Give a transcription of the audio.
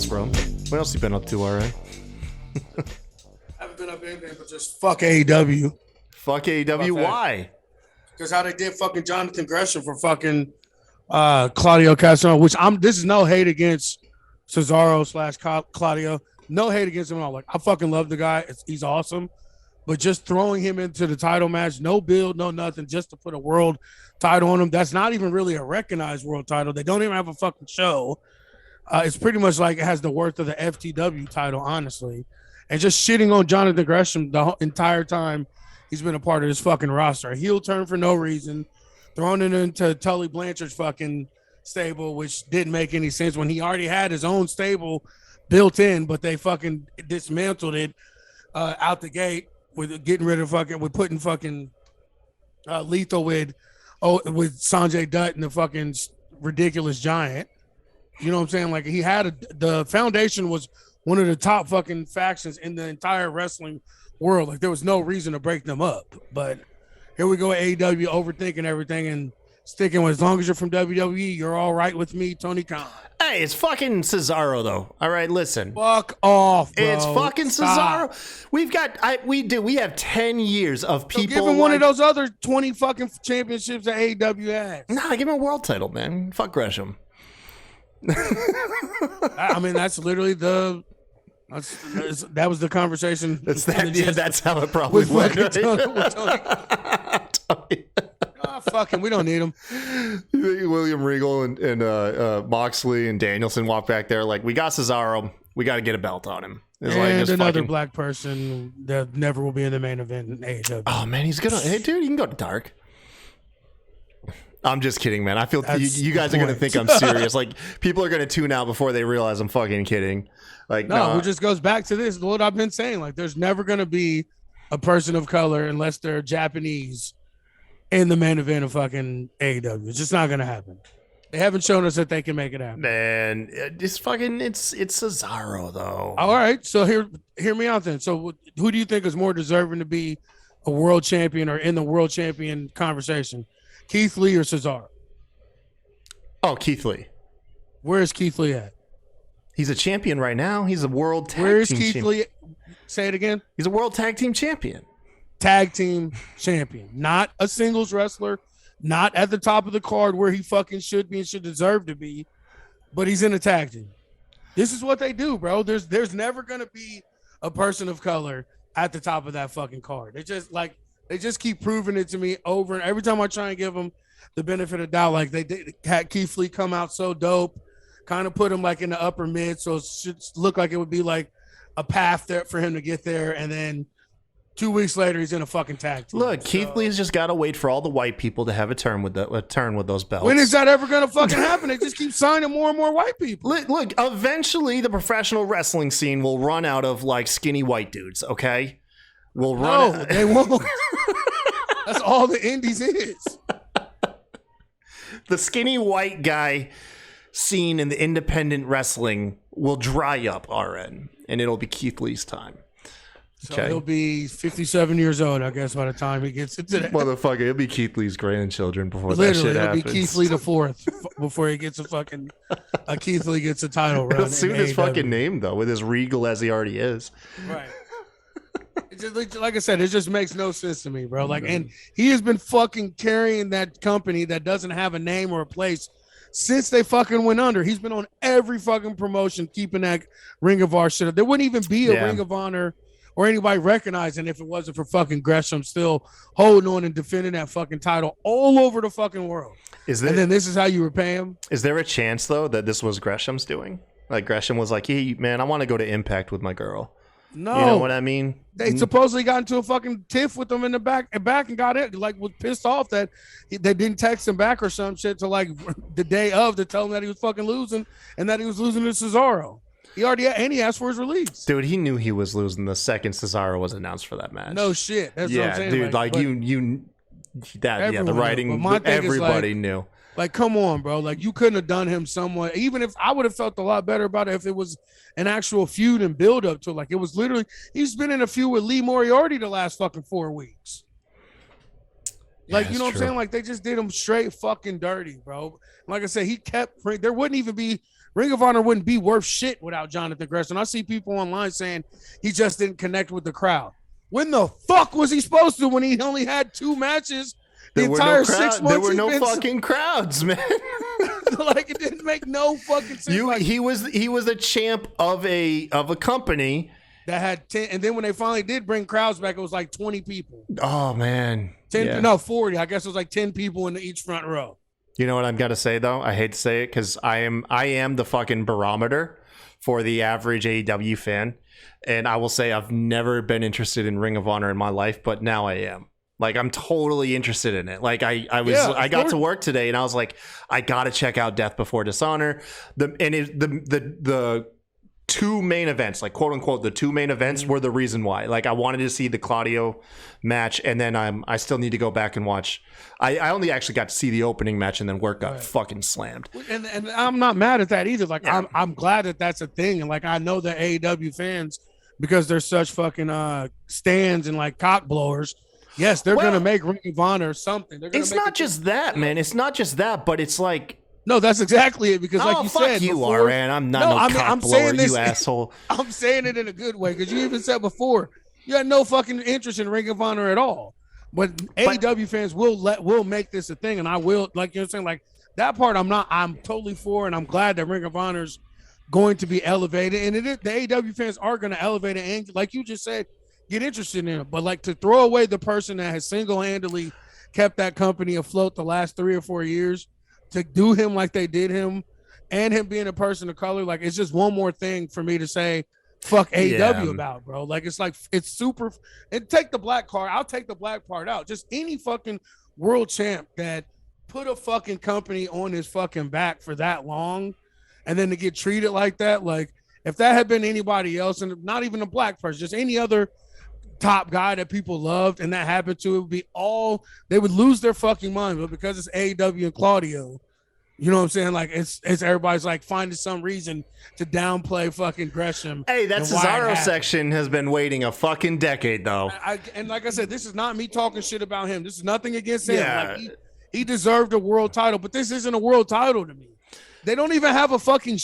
else, bro? What else you been up to, alright? I haven't been up anything but just fuck AEW. Fuck AEW, why? Because how they did fucking Jonathan Gresham for fucking Claudio Castagnoli, which this is no hate against Cesaro / Claudio. No hate against him at all. Like, I fucking love the guy. He's awesome. But just throwing him into the title match, no build, no nothing, just to put a world title on him. That's not even really a recognized world title. They don't even have a fucking show. It's pretty much like it has the worth of the FTW title, honestly. And just shitting on Jonathan Gresham the entire time he's been a part of this fucking roster. A heel turn for no reason. Throwing it into Tully Blanchard's fucking stable, which didn't make any sense when he already had his own stable built in, but they fucking dismantled it out the gate with getting rid of with putting fucking Lethal with Sanjay Dutt and the fucking ridiculous giant. You know what I'm saying? Like, he had the Foundation was one of the top fucking factions in the entire wrestling world. Like, there was no reason to break them up. But here we go at AEW, overthinking everything and sticking with, as long as you're from WWE, you're all right with me, Tony Khan. Hey, it's fucking Cesaro, though. All right, listen. Fuck off, bro. It's fucking Stop. Cesaro. We have 10 years of people. So give him one of those other 20 fucking championships that AEW has. Nah, give him a world title, man. Fuck Gresham. I mean, that's literally that was the conversation. That's how it probably went. Fucking, we don't need him. William Regal and Moxley and Danielson walk back there like, we got Cesaro. We got to get a belt on him. It's and another black person that never will be in the main event in AEW. Oh, man, he's gonna. Hey, dude, you can go to Dark. I'm just kidding, man. I feel you guys are going to think I'm serious. Like, people are going to tune out before they realize I'm fucking kidding. Like, no, it just goes back to this. What I've been saying. Like, there's never going to be a person of color unless they're Japanese in the main event of fucking AEW. It's just not going to happen. They haven't shown us that they can make it happen. Man, it's Cesaro, though. All right. So hear me out then. So who do you think is more deserving to be a world champion or in the world champion conversation? Keith Lee or Cesaro? Oh, Keith Lee. Where is Keith Lee at? He's a champion right now. He's a world tag team Where is Keith Lee? Say it again. He's a world tag team champion. Tag team champion. Not a singles wrestler. Not at the top of the card where he fucking should be and should deserve to be. But he's in a tag team. This is what they do, bro. There's never going to be a person of color at the top of that fucking card. They just keep proving it to me over, and every time I try and give them the benefit of doubt, like they had Keith Lee come out so dope, kind of put him like in the upper mid, so it should look like it would be like a path there for him to get there, and then 2 weeks later he's in a fucking tag team. Look, Keith Lee's just got to wait for all the white people to have a turn with those belts. When is that ever gonna fucking happen? They just keep signing more and more white people. Look, eventually the professional wrestling scene will run out of like skinny white dudes. Okay. They won't. That's all the indies is. The skinny white guy scene in the independent wrestling will dry up, RN, and it'll be Keith Lee's time. So he'll be 57 years old, I guess, by the time he gets into that. Motherfucker, it'll be Keith Lee's grandchildren before Literally, that shit happens. It'll be Keith Lee the fourth before he gets Keith Lee gets a title run. He'll suit his fucking name, though, with as regal as he already is. Right. Like I said, it just makes no sense to me, bro. Like, and he has been fucking carrying that company that doesn't have a name or a place since they fucking went under. He's been on every fucking promotion, keeping that Ring of Honor shit up. There wouldn't even be a Ring of Honor or anybody recognizing if it wasn't for fucking Gresham still holding on and defending that fucking title all over the fucking world. And then this is how you repay him? Is there a chance, though, that this was Gresham's doing? Like, Gresham was like, hey, man, I want to go to Impact with my girl. No, you know what I mean? They supposedly got into a fucking tiff with him in the back and got it. Like, was pissed off that they didn't text him back or some shit to like the day of to tell him that he was fucking losing and that he was losing to Cesaro. He asked for his release. Dude, he knew he was losing the second Cesaro was announced for that match. No shit. That's what I'm saying. Dude, the writing, everybody knew. Like, come on, bro. Like, you couldn't have done him somewhat. Even if I would have felt a lot better about it if it was an actual feud and build up to it. Like, it was literally, he's been in a feud with Lee Moriarty the last fucking 4 weeks. Like, you know what I'm saying? Like, they just did him straight fucking dirty, bro. Like I said, there wouldn't even be Ring of Honor wouldn't be worth shit without Jonathan Gresham. I see people online saying he just didn't connect with the crowd. When the fuck was he supposed to when he only had 2 matches the entire 6 months? There were no fucking crowds, man. Like, it didn't make no fucking sense. He was a champ of a company that had 10, and then when they finally did bring crowds back, it was like 20 people. Oh man, 40. I guess it was like 10 people in each front row. You know what I'm gonna say though? I hate to say it because I am the fucking barometer for the average AEW fan, and I will say I've never been interested in Ring of Honor in my life, but now I am. Like, I'm totally interested in it. Like, I got to work today and I was like, I gotta check out Death Before Dishonor. The 2 main events, like quote unquote, the 2 main events were the reason why. Like, I wanted to see the Claudio match, and then I still need to go back and watch. I only actually got to see the opening match, and then work got fucking slammed. And I'm not mad at that either. Like, I'm glad that that's a thing. And like, I know the AEW fans, because they're such fucking stands and like cock blowers. Yes, they're gonna make Ring of Honor something. It's not just that, man. It's not just that, but it's like. No, that's exactly it. Because, like you said, before, man. I'm not cock blower, you asshole. I'm saying it in a good way, because you even said before you had no fucking interest in Ring of Honor at all. But AEW fans will make this a thing, and I will, like, you know what I'm saying, like that part. I'm totally for, and I'm glad that Ring of Honor's going to be elevated, and the AEW fans are going to elevate it, and like you just said, get interested in it. But like, to throw away the person that has single-handedly kept that company afloat the last 3 or 4 years. To do him like they did him, and him being a person of color, like, it's just one more thing for me to say fuck AEW about, bro. Like, it's like, it's super. And take the black card. I'll take the black part out. Just any fucking world champ that put a fucking company on his fucking back for that long, and then to get treated like that. Like, if that had been anybody else, and not even a black person, just any other top guy that people loved, and that happened to, it would be they would lose their fucking mind. But because it's AEW and Claudio, you know what I'm saying? Like, it's everybody's like finding some reason to downplay fucking Gresham. Hey, that Cesaro section has been waiting a fucking decade, though. And like I said, this is not me talking shit about him. This is nothing against him. Like, he deserved a world title, but this isn't a world title to me. They don't even have a fucking